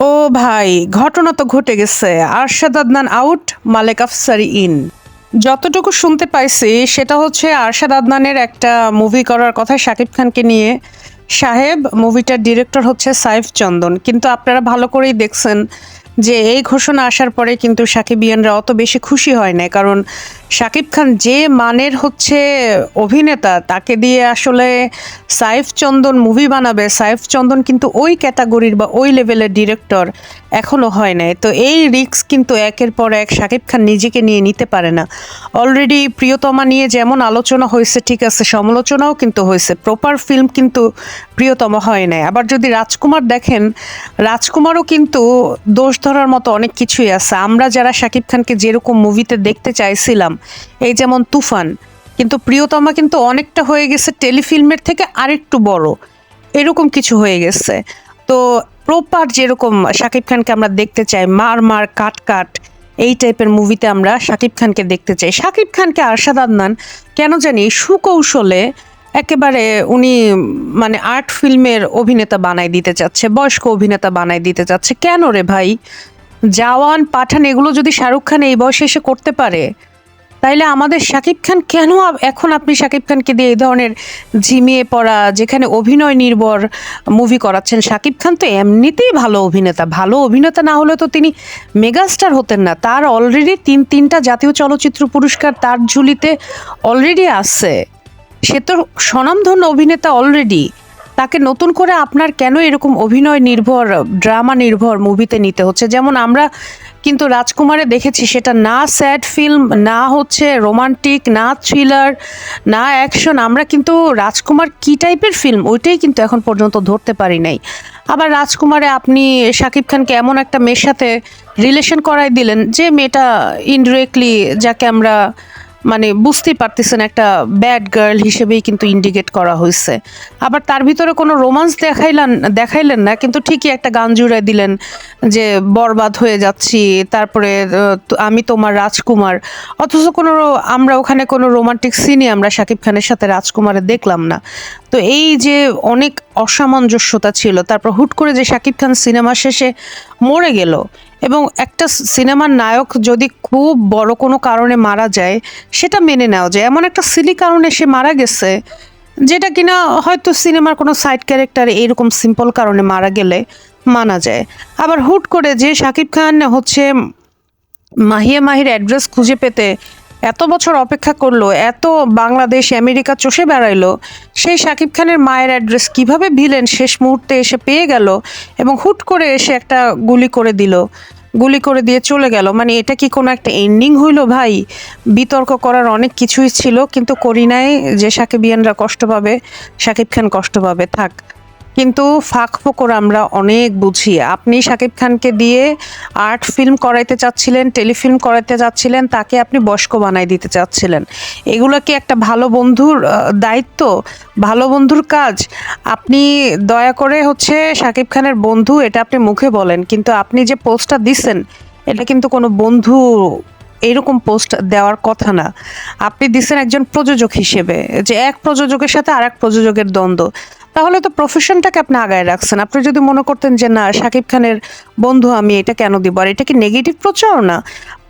ও ভাই, ঘটনা তো ঘটে গেছে। Arshad Adnan out, Malek Afsari in. যতটুকু শুনতে পাইছি সেটা হচ্ছে আরশাদ আদনানের একটা মুভি করার কথা শাকিব খানকে নিয়ে। সাহেব মুভিটার ডিরেক্টর হচ্ছে সাইফ চন্দন, কিন্তু আপনারা ভালো করেই দেখছেন যে এই ঘোষণা আসার পরে কিন্তু সাকিবিয়ানরা অত বেশি খুশি হয় না, কারণ শাকিব খান যে মানের হচ্ছে অভিনেতা, তাকে দিয়ে আসলে সাইফ চন্দন মুভি বানাবে। সাইফ চন্দন কিন্তু ওই ক্যাটাগরির বা ওই লেভেলের ডিরেক্টর এখনো হয় নাই। তো এই রিস্ক কিন্তু একের পর এক শাকিব খান নিজেকে নিয়ে নিতে পারে না। অলরেডি প্রিয়তমা নিয়ে যেমন আলোচনা হয়েছে, ঠিক আছে, সমালোচনাও কিন্তু হয়েছে, প্রপার ফিল্ম কিন্তু প্রিয়তমা হয় নাই। আবার যদি রাজকুমার দেখেন, রাজকুমারও কিন্তু দোষ ধরার মতো অনেক কিছুই আছে। আমরা যারা শাকিব খানকে যেরকম মুভিতে দেখতে চাইছিলাম, এই যেমন তুফান, কিন্তু প্রিয়তমা কিন্তু অনেকটা হয়ে গেছে টেলিফিল্মের থেকে আরেকটু বড়, এরকম কিছু হয়ে গেছে। তো প্রপার যেরকম শাকিব খানকে আমরা দেখতে চাই, মার মার কাট কাট এই টাইপের মুভিতে আমরা শাকিব খানকে দেখতে চাই। শাকিব খানকে আরশাদ আদনান কেন জানি সুকৌশলে একেবারে উনি মানে আর্ট ফিল্মের অভিনেতা বানাই দিতে চাচ্ছে, বয়স্ক অভিনেতা বানাই দিতে চাচ্ছে। কেন রে ভাই? জওয়ান, পাঠান এগুলো যদি শাহরুখ খান এই বয়সে এসে করতে পারে, তাইলে আমাদের শাকিব খান কেন এখন আপনি শাকিব খানকে দিয়ে এই ধরনের ঝিমিয়ে পড়া, যেখানে অভিনয় নির্ভর মুভি করাচ্ছেন? শাকিব খান তো এমনিতেই ভালো অভিনেতা, ভালো অভিনেতা না হলে তো তিনি মেগাস্টার হতেন না। তার অলরেডি তিনটা জাতীয় চলচ্চিত্র পুরস্কার তার ঝুলিতে অলরেডি আছে। সে তো স্বনামধন্য অভিনেতা অলরেডি। তাকে নতুন করে আপনার কেন এরকম অভিনয় নির্ভর, ড্রামা নির্ভর মুভিতে নিতে হচ্ছে? যেমন আমরা কিন্তু রাজকুমারে দেখেছি, সেটা না স্যাড ফিল্ম, না হচ্ছে রোমান্টিক, না থ্রিলার, না অ্যাকশন। আমরা কিন্তু রাজকুমার কি টাইপের ফিল্ম ওইটাই কিন্তু এখন পর্যন্ত ধরতে পারি নাই। আবার রাজকুমারে আপনি শাকিব খানকে এমন একটা মেয়ের সাথে রিলেশন করাই দিলেন, যে মেয়েটা ইনডিরেক্টলি, যাকে আমরা মানে বুঝতেই পারতেছেন একটা ব্যাড গার্ল হিসেবেই কিন্তু ইন্ডিকেট করা হয়েছে। আবার তার ভিতরে কোনো রোমান্স দেখাইলেন না, কিন্তু ঠিকই একটা গান জুড়ে দিলেন যে বরবাদ হয়ে যাচ্ছি, তারপরে আমি তোমার রাজকুমার। অথচ কোনো, আমরা ওখানে কোনো রোমান্টিক সিনই আমরা শাকিব খানের সাথে রাজকুমারে দেখলাম না। তো এই যে অনেক অসামঞ্জস্যতা ছিল। তারপর হুট করে যে শাকিব খান সিনেমা শেষে মরে গেল, এবং একটা সিনেমার নায়ক যদি খুব বড় কোনো কারণে মারা যায়, সেটা মেনে নেওয়া যায়। এমন একটা সিলি কারণে সে মারা গেছে, যেটা কিনা হয়তো সিনেমার কোনো সাইড ক্যারেক্টার এরকম সিম্পল কারণে মারা গেলে মানা যায়। আবার হুট করে যে শাকিব খান হচ্ছে মাহিয়া মাহির অ্যাড্রেস খুঁজে পেতে এত বছর অপেক্ষা করলো, এত বাংলাদেশ আমেরিকা চষে বেড়াইলো, সেই শাকিব খানের মায়ের অ্যাড্রেস কিভাবে ভিলেন শেষ মুহূর্তে এসে পেয়ে গেল, এবং হুট করে এসে একটা গুলি করে দিল, গুলি করে দিয়ে চলে গেল? মানে এটা কি কোনো একটা এন্ডিং হইল ভাই? বিতর্ক করার অনেক কিছুই ছিল, কিন্তু করি নাই। যে সাকিবিয়ানরা কষ্ট পাবে, শাকিব খান কষ্ট পাবে, থাক। কিন্তু ফাঁক ফোকর আমরা অনেক বুঝি। আপনি শাকিব খানকে দিয়ে আর্ট ফিল্ম করাইতে চাচ্ছিলেন, টেলিফিল্ম করাইতে চাচ্ছিলেন, তাকে আপনি বয়স্ক বানাই দিতে চাচ্ছিলেন। এগুলো কি একটা ভালো বন্ধুর দায়িত্ব, ভালো বন্ধুর কাজ? আপনি দয়া করে হচ্ছে শাকিব খানের বন্ধু এটা আপনি মুখে বলেন, কিন্তু আপনি যে পোস্টটা দিচ্ছেন, এটা কিন্তু কোনো বন্ধু এরকম পোস্ট দেওয়ার কথা না। আপনি দিচ্ছেন একজন প্রযোজক হিসেবে, যে এক প্রযোজকের সাথে আর এক প্রযোজকের দ্বন্দ্ব। তাহলে তো প্রফেশনটাকে আপনি আগায় রাখছেন। আপনি যদি মনে করতেন যে না, শাকিব খানের বন্ধু আমি, এটা কেন দিব? আর এটা কি নেগেটিভ প্রচারণা?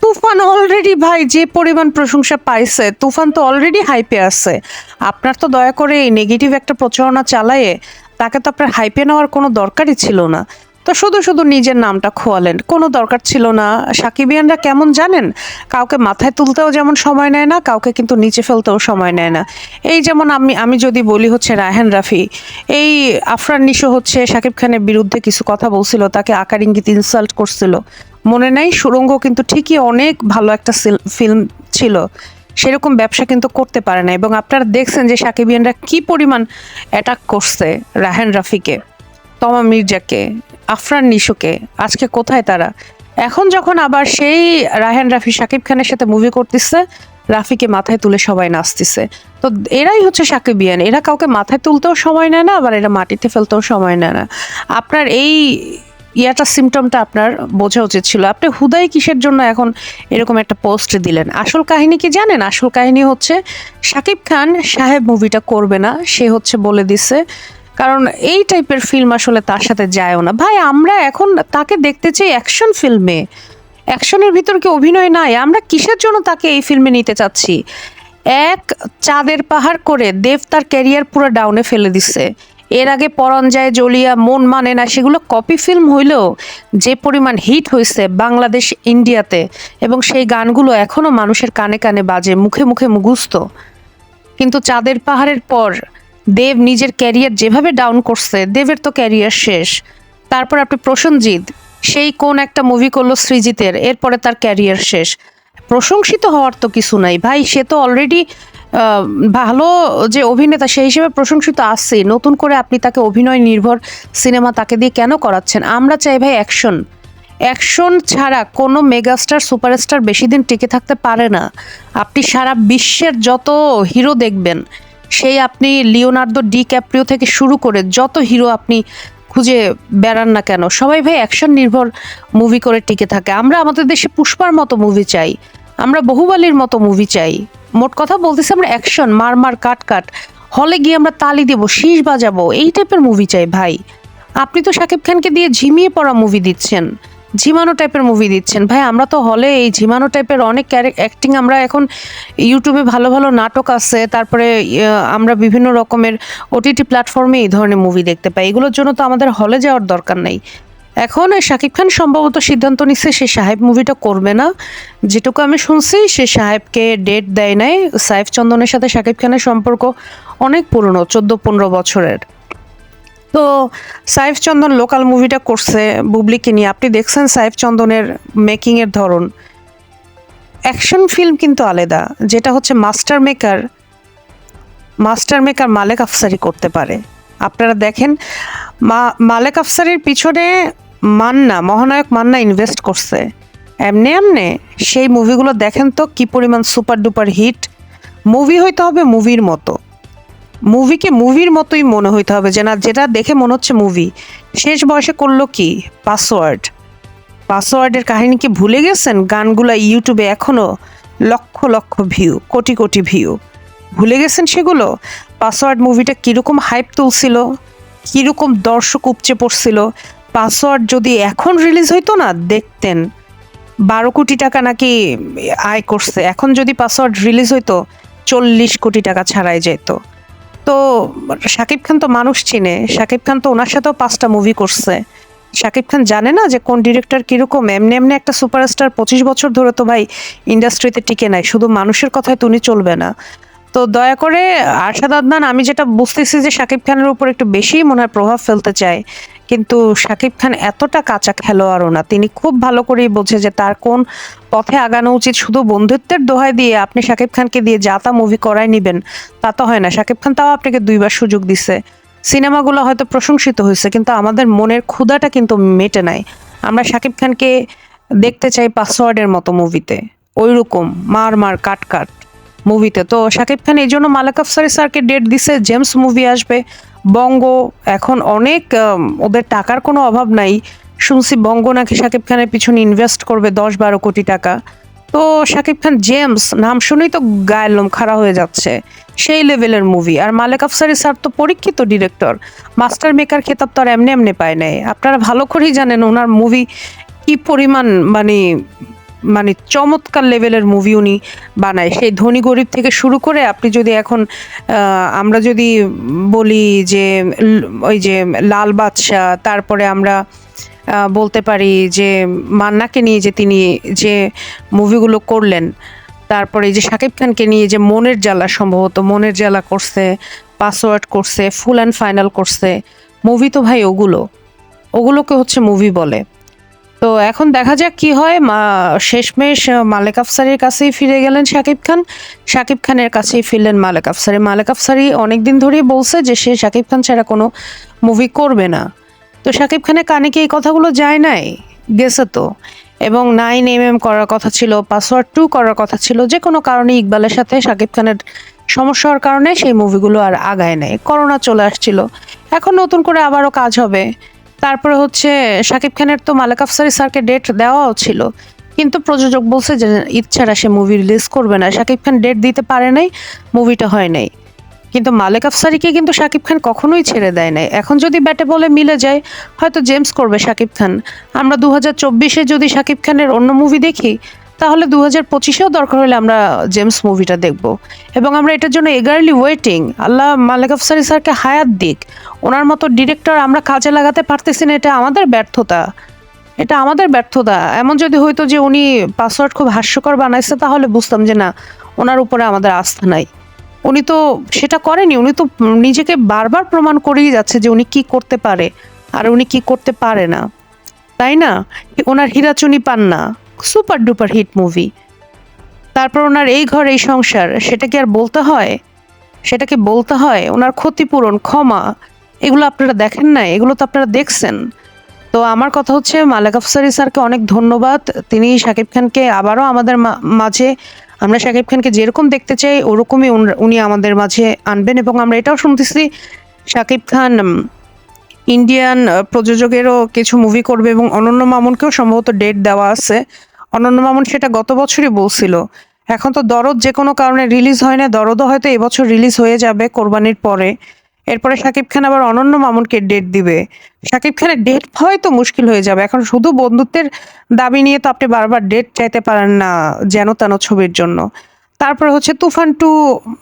তুফান অলরেডি ভাই যে পরিমাণ প্রশংসা পাইছে, তুফান তো অলরেডি হাইপে আছে। আপনার তো দয়া করে এই নেগেটিভ একটা প্রচারণা চালায়ে তাকে তো আপনার হাইপে নেওয়ার কোনো দরকারই ছিল না। তো শুধু শুধু নিজের নামটা খোয়ালেন, কোনো দরকার ছিল না। সাকিবিয়ানরা কেমন জানেন? কাউকে মাথায় তুলতেও যেমন সময় নেয় না, কাউকে কিন্তু নিচে ফেলতেও সময় নেয় না। এই যেমন আমি যদি বলি হচ্ছে রায়হান রাফি, এই আফরান নিশো হচ্ছে শাকিব খানের বিরুদ্ধে কিছু কথা বলছিল, তাকে আকার ইঙ্গিত ইনসাল্ট করছিল, মনে নাই? সুড়ঙ্গ কিন্তু ঠিকই অনেক ভালো একটা ফিল্ম ছিল, সেরকম ব্যবসা কিন্তু করতে পারে না। এবং আপনারা দেখছেন যে সাকিবিয়ানরা কি পরিমাণ অ্যাটাক করছে রায়হান রাফিকে, তমা মির্জাকে, আফরান নিশোকে। আজকে কোথায় তারা? এখন যখন আবার সেই রায়হান রাফি শাকিব খানের সাথে মুভি করতেছে, রাফিকে মাথায় তুলে সবাই নাচতেছে। তো এরাই হচ্ছে সাকিবিয়ান, এরা কাউকে মাথায় তুলতেও সময় নেয় না, আবার এরা মাটিতে ফেলতেও সময় নেয় না। আপনার এই সিমটমটা আপনার বোঝা উচিত ছিল। আপনি হুদাই কিসের জন্য এখন এরকম একটা পোস্ট দিলেন? আসল কাহিনী কি জানেন? আসল কাহিনী হচ্ছে শাকিব খান সাহেব মুভিটা করবে না। সে হচ্ছে বলে দিছে কারণ এই টাইপের ফিল্ম আসলে তার সাথে যায়ও না। ভাই আমরা এখন তাকে দেখতে চাই অ্যাকশন ফিল্মে। অ্যাকশনের ভিতর কি অভিনয় নাই? আমরা কিসের জন্য তাকে এই ফিল্মে নিতে চাচ্ছি? এক চাঁদের পাহাড় করে দেব তার ক্যারিয়ার পুরো ডাউনে ফেলে দিছে। এর আগে পরাণ যায় জ্বলিয়া, মন মানে না, সেগুলো কপি ফিল্ম হইলেও যে পরিমাণ হিট হয়েছে বাংলাদেশ ইন্ডিয়াতে, এবং সেই গানগুলো এখনো মানুষের কানে কানে বাজে, মুখে মুখে মুখস্থ। কিন্তু চাঁদের পাহাড়ের পর দেব নিজের ক্যারিয়ার যেভাবে ডাউন করছে, দেবের তো ক্যারিয়ার শেষ। তারপর আপনি প্রসেনজিৎ সেই কোন একটা মুভি করলো সৃজিতের, এরপরে তার ক্যারিয়ার শেষ। প্রশংসিত হওয়ার তো কিছু নাই ভাই, সে তো অলরেডি ভালো যে অভিনেতা সেই হিসেবে প্রশংসিত আছে। নতুন করে আপনি তাকে অভিনয় নির্ভর সিনেমা তাকে দিয়ে কেন করাচ্ছেন? আমরা চাই ভাই অ্যাকশন। অ্যাকশন ছাড়া কোনো মেগাস্টার সুপারস্টার বেশি দিন টিকে থাকতে পারে না। আপনি সারা বিশ্বের যত হিরো দেখবেন, সেই আপনি লিওনার্দো ডি ক্যাপ্রিও থেকে শুরু করে যত হিরো আপনি খুঁজে বেড়ান না কেন, সবাই ভাই অ্যাকশন নির্ভর মুভি করে টিকে থাকে। আমরা আমাদের দেশে পুষ্পার মতো মুভি চাই, আমরা বহুবালির মতো মুভি চাই। মোট কথা বলতেছি, আমরা অ্যাকশন, মার মার কাট কাট, হলে গিয়ে আমরা তালি দেবো, শীষ বাজাবো, এই টাইপের মুভি চাই ভাই। আপনি তো শাকিব খানকে দিয়ে ঝিমিয়ে পড়া মুভি দিচ্ছেন, ঝিমানো টাইপের মুভি দিচ্ছেন ভাই। আমরা তো হলে এই ঝিমানো টাইপের অনেক অ্যাক্টিং, আমরা এখন ইউটিউবে ভালো ভালো নাটক আছে, তারপরে আমরা বিভিন্ন রকমের ওটিটি প্ল্যাটফর্মে এই ধরনের মুভি দেখতে পাই। এগুলোর জন্য তো আমাদের হলে যাওয়ার দরকার নেই। এখন শাকিব খান সম্ভবত সিদ্ধান্ত নিচ্ছে সে সাহেব মুভিটা করবে না। যেটুকু আমি শুনছি, সে সাহেবকে ডেট দেয় নাই। সাইফ চন্দনের সাথে শাকিব খানের সম্পর্ক অনেক পুরনো, 14-15 বছরের। তো সাইফ চন্দন লোকাল মুভিটা করছে বুবলিকে নিয়ে। আপনি দেখছেন সাইফ চন্দনের মেকিংয়ের ধরন। অ্যাকশন ফিল্ম কিন্তু আলাদা, যেটা হচ্ছে মাস্টার মেকার মালেক আফসারি করতে পারে। আপনারা দেখেন মালেক আফসারির পিছনে মহানায়ক মান্না ইনভেস্ট করছে। এমনি এমনি সেই মুভিগুলো দেখেন তো কি পরিমাণ সুপার ডুপার হিট। মুভি হইতে হবে মুভির মতো, মুভিকে মুভির মতোই মনে হইতে হবে, যে না যেটা দেখে মনে হচ্ছে মুভি। শেষ বয়সে করলো কি পাসওয়ার্ডের কাহিনী কি ভুলে গেছেন? গানগুলা ইউটিউবে এখনো লক্ষ লক্ষ ভিউ, কোটি কোটি ভিউ, ভুলে গেছেন সেগুলো? পাসওয়ার্ড মুভিটা কীরকম হাইপ তুলছিল, কীরকম দর্শক উপচে পড়ছিল। পাসওয়ার্ড যদি এখন রিলিজ হইতো না, দেখতেন 12 কোটি টাকা নাকি আয় করছে। এখন যদি পাসওয়ার্ড রিলিজ হইতো 40 কোটি টাকা ছাড়াই যেত। তো শাকিব খান তো মানুষ চিনে, শাকিব খান তো ওনার সাথেও 5টা মুভি করছে। শাকিব খান জানে না যে কোন ডিরেক্টর কিরকম? এমনি এমনি একটা সুপারস্টার 25 বছর ধরে তো ভাই ইন্ডাস্ট্রিতে টিকে নাই, শুধু মানুষের কথায় তুমি চলবে না। তো দয়া করে আরশাদ আদনান, আমি যেটা বুঝতেছি যে শাকিব খানের উপর একটু বেশি মনে হয় প্রভাব ফেলতে চায়, কিন্তু শাকিব খান এতটা কাঁচা খেলোয়াড়ও না। তিনি খুব ভালো করেই বোঝে যে তার কোন পথে আগানো উচিত। শুধু বন্ধুত্বের দোহাই দিয়ে আপনি শাকিব খানকে দিয়ে যা তা মুভি করাই নিবেন, তা তো হয় না। শাকিব খান তাও আপনাকে 2বার সুযোগ দিছে, সিনেমাগুলো হয়তো প্রশংসিত হয়েছে, কিন্তু আমাদের মনের ক্ষুধাটা কিন্তু মেটে নাই। আমরা শাকিব খানকে দেখতে চাই পাসওয়ার্ডের মতো মুভিতে, ওইরকম মার মার কাট কাট মুভিতে। তো শাকিব খান এই জন্য মালেক আফসারি স্যারকে ডেট দিছে, জেমস মুভি আসবে, বঙ্গ এখন অনেক, ওদের টাকার কোনো অভাব নাই। শুনছি বঙ্গ নাকি শাকিব খানের পিছনে ইনভেস্ট করবে 10-12 কোটি টাকা। তো শাকিব খান জেমস নাম শুনেই তো গায়ের লোম খাড়া হয়ে যাচ্ছে, সেই লেভেলের মুভি। আর মালেক আফসারি স্যার তো পরীক্ষিত ডিরেক্টর, মাস্টার মেকার খেতাব তো আর এমনি এমনি পায় নাই। আপনারা ভালো করেই জানেন ওনার মুভি কি পরিমাণ মানে মানে চমৎকার লেভেলের মুভি উনি বানায়। সেই ধনী গরিব থেকে শুরু করে আপনি যদি এখন আমরা যদি বলি যে ওই যে লাল বাদশা, তারপরে আমরা বলতে পারি যে মান্নাকে নিয়ে যে তিনি যে মুভিগুলো করলেন, তারপরে এই যে শাকিব খানকে নিয়ে যে মনের জ্বালা, সম্ভবত মনের জ্বালা করছে, পাসওয়ার্ড করছে, ফুল অ্যান্ড ফাইনাল করছে, মুভি তো ভাই ওগুলোকে হচ্ছে মুভি বলে। তো এখন দেখা যাক কি হয়। শেষমেশ মালেক আফসারির কাছেই ফিরে গেলেন শাকিব খান, শাকিব খানের কাছেই ফিরলেন মালেক আফসারি। মালেক আফসারি অনেকদিন ধরেই বলছে যে সে শাকিব খান ছাড়া কোনো মুভি করবে না। তো শাকিব খানের কানে কি এই কথাগুলো যায় নাই? গেছে তো। এবং 9mm করার কথা ছিল, পাসওয়ার্ড 2 করার কথা ছিল, যে কোনো কারণে ইকবালের সাথে শাকিব খানের সমস্যার কারণে সেই মুভিগুলো আর আগায় নাই। করোনা চলে আসছিল, এখন নতুন করে আবারও কাজ হবে। তারপরে হচ্ছে শাকিব খানের তো মালেক আফসারি স্যারকে ডেট দেওয়াও ছিল, কিন্তু প্রযোজক বলছে যে ঈদ ছাড়া সে মুভি রিলিজ করবে না। শাকিব খান ডেট দিতে পারে নাই, মুভিটা হয় নাই। কিন্তু মালেক আফসারিকে কিন্তু শাকিব খান কখনোই ছেড়ে দেয় নাই। এখন যদি ব্যাটে বলে মিলে যায়, হয়তো জেমস করবে শাকিব খান। আমরা 2024-এ যদি শাকিব খানের অন্য মুভি দেখি, তাহলে 2025-এও দরকার হলে আমরা জেমস মুভিটা দেখব। এবং আমরা এটার জন্য এগারলি ওয়েটিং। আল্লাহ মালেক আফসারি স্যারকে হায়াত দিক। ওনার মতো ডিরেক্টর আমরা কাজে লাগাতে পারতেছি না, এটা আমাদের ব্যর্থতা। এটা আমাদের ব্যর্থতা। এমন যদি হইতো যে উনি পাসওয়ার্ড খুব হাস্যকর বানাইছে, তাহলে বুঝতাম যে না, ওনার উপরে আমাদের আস্থা নাই। উনি তো সেটা করেনি। উনি তো নিজেকে বারবার প্রমাণ করেই যাচ্ছে যে উনি কি করতে পারে আর উনি কি করতে পারে না, তাই না? ওনার হীরাচুনি পান্না সুপার ডুপার হিট মুভি। তারপর ওনার এই ঘর এই সংসার, সেটা কি আর বলতে হয়? সেটাকে বলতে হয়? ওনার ক্ষতিপূরণ, ক্ষমা, এগুলো আপনারা দেখেন না, এগুলো তো আপনারা দেখছেন। তো আমার কথা হচ্ছে মালেক আফসারি স্যারকে অনেক ধন্যবাদ। তিনি শাকিব খানকে আবারও আমাদের মাঝে, আমরা শাকিব খানকে যেরকম দেখতে চাই ওরকমই উনি আমাদের মাঝে আনবেন। এবং আমরা এটাও শুনতেছি শাকিব খান ইন্ডিয়ান প্রযোজকেরও কিছু মুভি করবে এবং অনন্য মামুনকেও সম্ভবত ডেট দেওয়া আছে। অনন্য মামুন সেটা গত বছরই বলছিল। এখন তো দরদ যে কোনো কারণে রিলিজ হয় না, দরদও হয়তো এবছর রিলিজ হয়ে যাবে কোরবানির পরে। এরপরে শাকিব খান আবার অনন্য মামুনকে ডেট দিবে। শাকিব খানের ডেট হয়তো মুশকিল হয়ে যাবে। এখন শুধু বন্ধুত্বের দাবি নিয়ে তো আপনি বারবার ডেট চাইতে পারেন না যেন তেন ছবির জন্য। তারপরে হচ্ছে তুফান 2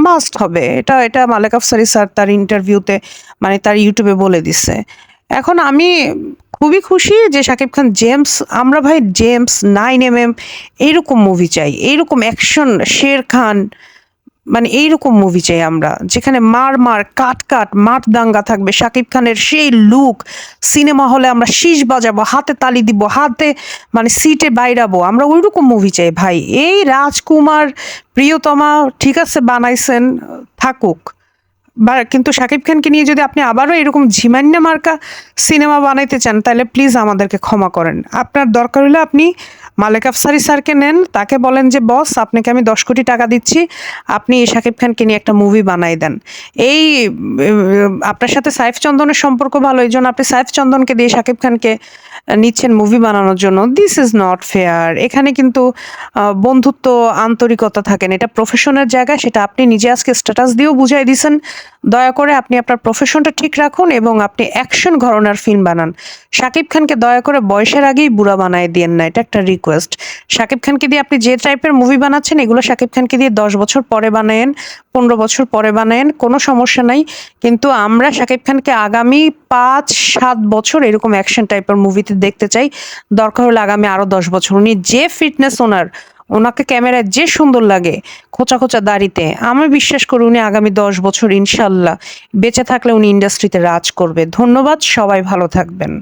মাস্ট হবে, এটা এটা মালেক আফসারি স্যার তার ইন্টারভিউতে, মানে তার ইউটিউবে বলে দিছে। এখন আমি খুবই খুশি যে শাকিব খান জেমস, আমরা ভাই জেমস 9mm এইরকম মুভি চাই, এইরকম অ্যাকশন শের খান, মানে এইরকম মুভি চাই আমরা, যেখানে মার মার কাট কাট মাঠ দাঙ্গা থাকবে। শাকিব খানের সেই লুক, সিনেমা হলে আমরা শীষ বাজাবো, হাতে তালি দিব, হাতে মানে সিটে বাইরাবো, আমরা ওইরকম মুভি চাই ভাই। এই রাজকুমার প্রিয়তমা ঠিক আছে বানাইছেন, থাকুক, কিন্তু শাকিব খানকে নিয়ে যদি আপনি আবারও এরকম ঝিমান্না মার্কা সিনেমা বানাইতে চান, তাহলে প্লিজ আমাদেরকে ক্ষমা করেন। আপনার দরকার হলে আপনি মালেক আফসারি স্যারকে নেন, তাকে বলেন যে বস আপনাকে আমি 10 কোটি টাকা দিচ্ছি, আপনি শাকিব খানকে নিয়ে একটা মুভি বানাই দেন। এই আপনার সাথে সাইফ চন্দনের সম্পর্ক ভালো, এই জন্য আপনি সাইফ চন্দনকে দিয়ে শাকিব খানকে নিচ্ছেন মুভি বানানোর জন্য। This is not fair. এখানে কিন্তু বন্ধুত্ব, আন্তরিকতা থাকেন, এটা প্রফেশনের জায়গা, সেটা আপনি নিজে আজকে স্ট্যাটাস দিয়েও বুঝাই দিয়েছেন। দয়া করে আপনি আপনার প্রফেশনটা ঠিক রাখুন এবং আপনি অ্যাকশন ঘরানার ফিল্ম বানান। শাকিব খানকে দয়া করে বয়সের আগেই বুড়া বানায় দিয়েন না, এটা একটা রিকোয়েস্ট। শাকিব খানকে দিয়ে আপনি যে টাইপের মুভি বানাচ্ছেন, এগুলো শাকিব খানকে দিয়ে 10 বছর পরে বানায়েন, 15 বছর পরে বানায়েন, কোনো সমস্যা নাই। কিন্তু আমরা শাকিব খানকে আগামী 5-7 বছর এরকম অ্যাকশন টাইপের মুভিতে দেখতে চাই। দরকার হলে আগামী আরো 10 বছর। উনি যে ফিটনেস, ওনাকে ক্যামেরায় যে সুন্দর লাগে খোঁচা খোঁচা দাড়িতে, আমি বিশ্বাস করি উনি আগামী 10 বছর ইনশাল্লাহ বেঁচে থাকলে উনি ইন্ডাস্ট্রিতে রাজ করবে। ধন্যবাদ, সবাই ভালো থাকবেন।